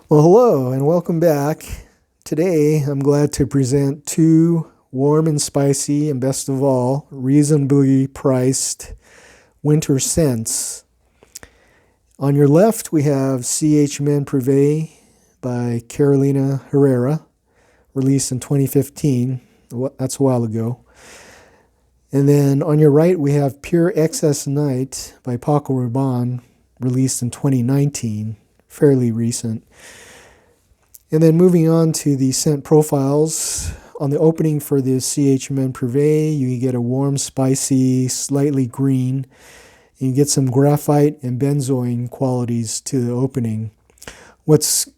Well, hello and welcome back. Today, I'm glad to present two warm and spicy, and best of all, reasonably priced winter scents. On your left, we have Men Privve by Carolina Herrera, released in 2015. That's a while ago. And then on your right, we have Pure Excess Night by Paco Rabanne, released in 2019, fairly recent. And then moving on to the scent profiles, on the opening for the Men Privve, you get a warm, spicy, slightly green. And you get some graphite and benzoin qualities to the opening. What's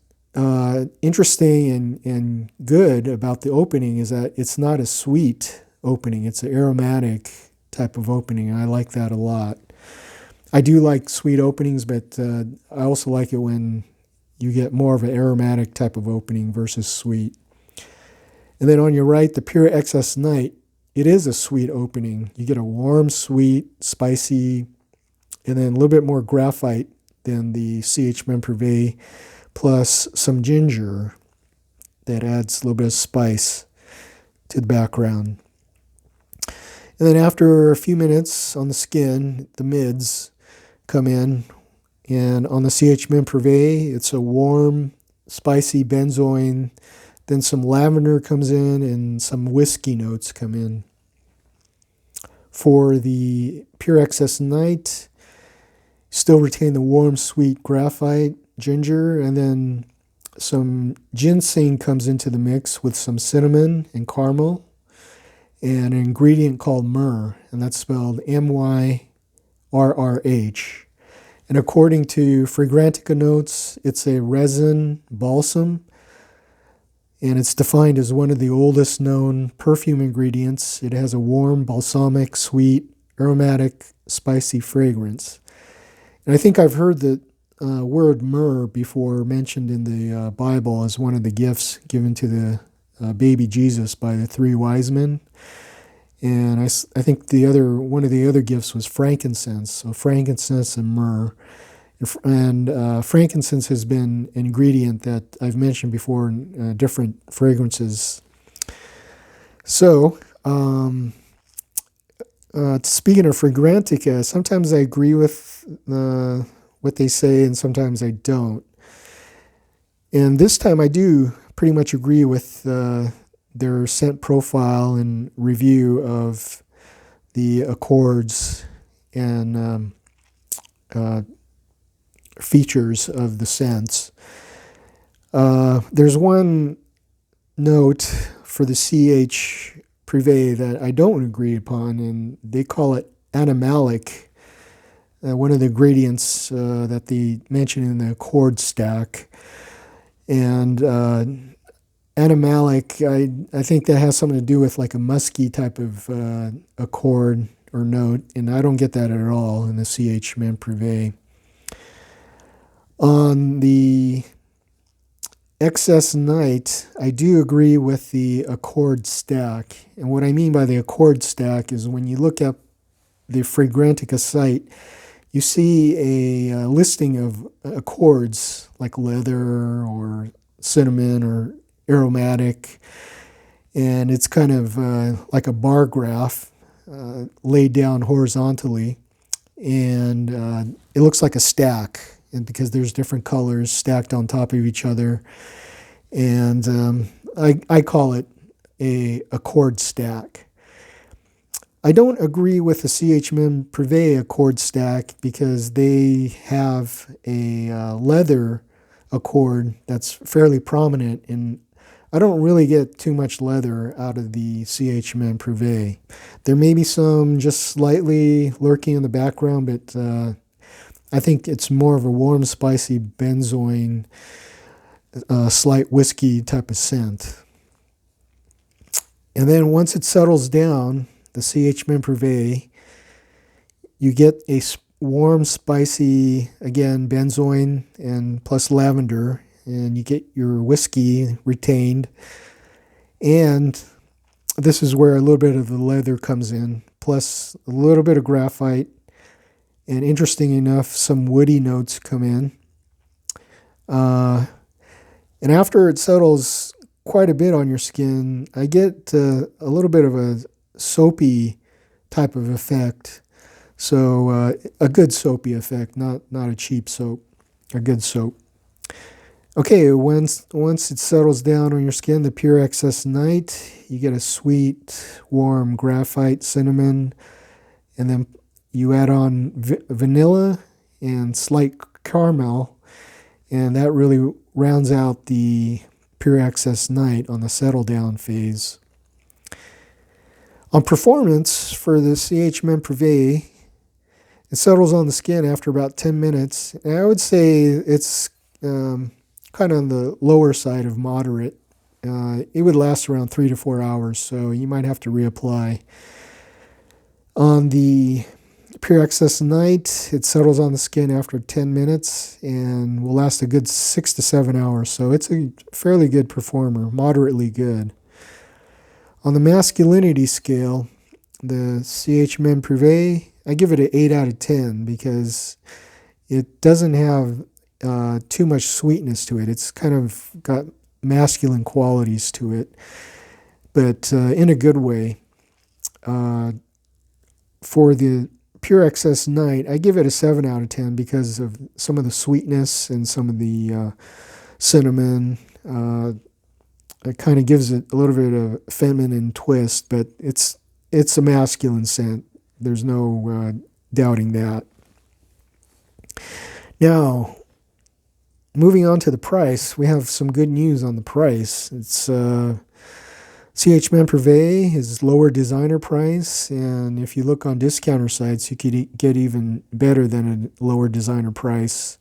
interesting and good about the opening is that it's not a sweet opening. It's an aromatic type of opening. I like that a lot. I do like sweet openings, but I also like it when you get more of an aromatic type of opening versus sweet. And then on your right, the Pure Excess Night, it is a sweet opening. You get a warm, sweet, spicy, and then a little bit more graphite than the Men Privve, plus some ginger that adds a little bit of spice to the background. And then after a few minutes on the skin, the mids come in. And on the Men Privve, it's a warm, spicy benzoin. Then some lavender comes in and some whiskey notes come in. For the Pure Excess Night, still retain the warm, sweet graphite, ginger, and then some ginseng comes into the mix with some cinnamon and caramel, and an ingredient called myrrh, and that's spelled Myrrh. And according to Fragrantica notes, it's a resin balsam, and it's defined as one of the oldest known perfume ingredients. It has a warm, balsamic, sweet, aromatic, spicy fragrance. And I think I've heard the word myrrh before mentioned in the Bible as one of the gifts given to the baby Jesus by the three wise men. And I think one of the other gifts was frankincense. So frankincense and myrrh. And frankincense has been an ingredient that I've mentioned before in different fragrances. So, speaking of Fragrantica, sometimes I agree with what they say and sometimes I don't. And this time I do pretty much agree with their scent profile and review of the accords and features of the scents. There's one note for the Privve that I don't agree upon, and they call it animalic, one of the ingredients that they mention in the accord stack. And animalic, I think that has something to do with like a musky type of accord or note, and I don't get that at all in the Men Privve. On the Excess Night, I do agree with the accord stack. And what I mean by the accord stack is when you look up the Fragrantica site, you see a listing of accords like leather or cinnamon or aromatic, and it's kind of like a bar graph laid down horizontally, and it looks like a stack, and because there's different colors stacked on top of each other, and I call it a accord stack. I don't agree with the Men Privve accord stack because they have a leather accord that's fairly prominent, and I don't really get too much leather out of the Men Privve. There may be some just slightly lurking in the background, but I think it's more of a warm, spicy benzoin, slight whiskey type of scent. And then once it settles down, the Men Privve, you get a warm, spicy, again, benzoin and plus lavender, and you get your whiskey retained. And this is where a little bit of the leather comes in, plus a little bit of graphite. And interesting enough, some woody notes come in. And after it settles quite a bit on your skin, I get a little bit of a soapy type of effect. So a good soapy effect, not a cheap soap, a good soap. Okay, once it settles down on your skin, the pure excess night, you get a sweet, warm graphite cinnamon, and then you add on vanilla and slight caramel, and that really rounds out the pure excess night on the settle down phase. On performance for the Men Privve, it settles on the skin after about 10 minutes. And I would say it's kind of on the lower side of moderate. It would last around 3 to 4 hours, so you might have to reapply. On the pure excess night, it settles on the skin after 10 minutes and will last a good 6 to 7 hours. So it's a fairly good performer, moderately good. On the masculinity scale, the Men Privve, I give it an 8 out of 10 because it doesn't have too much sweetness to it. It's kind of got masculine qualities to it, but in a good way. For the pure excess night, I give it a 7 out of 10 because of some of the sweetness and some of the cinnamon. It kind of gives it a little bit of a feminine twist, but it's a masculine scent. There's no doubting that. Now, moving on to the price, we have some good news on the price. It's Men Privve is lower designer price, and if you look on discounter sites, you could get even better than a lower designer price.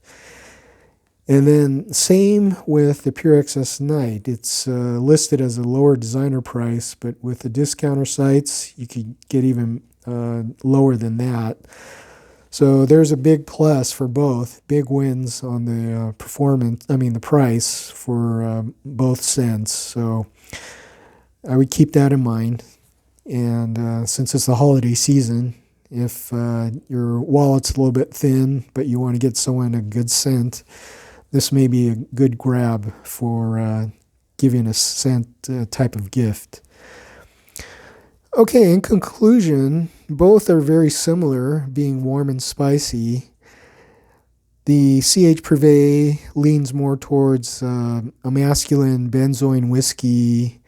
And then same with the Pure Excess Night. It's listed as a lower designer price, but with the discounter sites, you could get even lower than that. So there's a big plus for both, big wins on the the price for both scents. So I would keep that in mind. And since it's the holiday season, if your wallet's a little bit thin, but you want to get someone a good scent, this may be a good grab for giving a scent type of gift. Okay, in conclusion, both are very similar, being warm and spicy. The Privve leans more towards a masculine benzoin whiskey,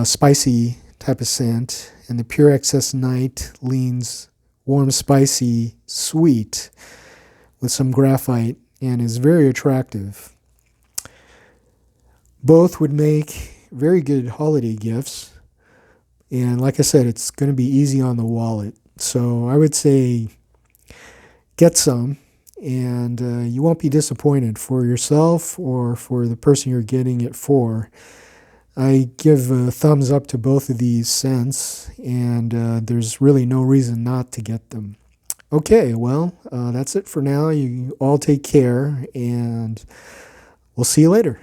spicy type of scent, and the Pure Excess Night leans warm, spicy, sweet with some graphite, and is very attractive. Both would make very good holiday gifts, and like I said, it's going to be easy on the wallet. So I would say get some, and you won't be disappointed for yourself or for the person you're getting it for. I give a thumbs up to both of these scents, and there's really no reason not to get them. Okay, well, that's it for now. You all take care, and we'll see you later.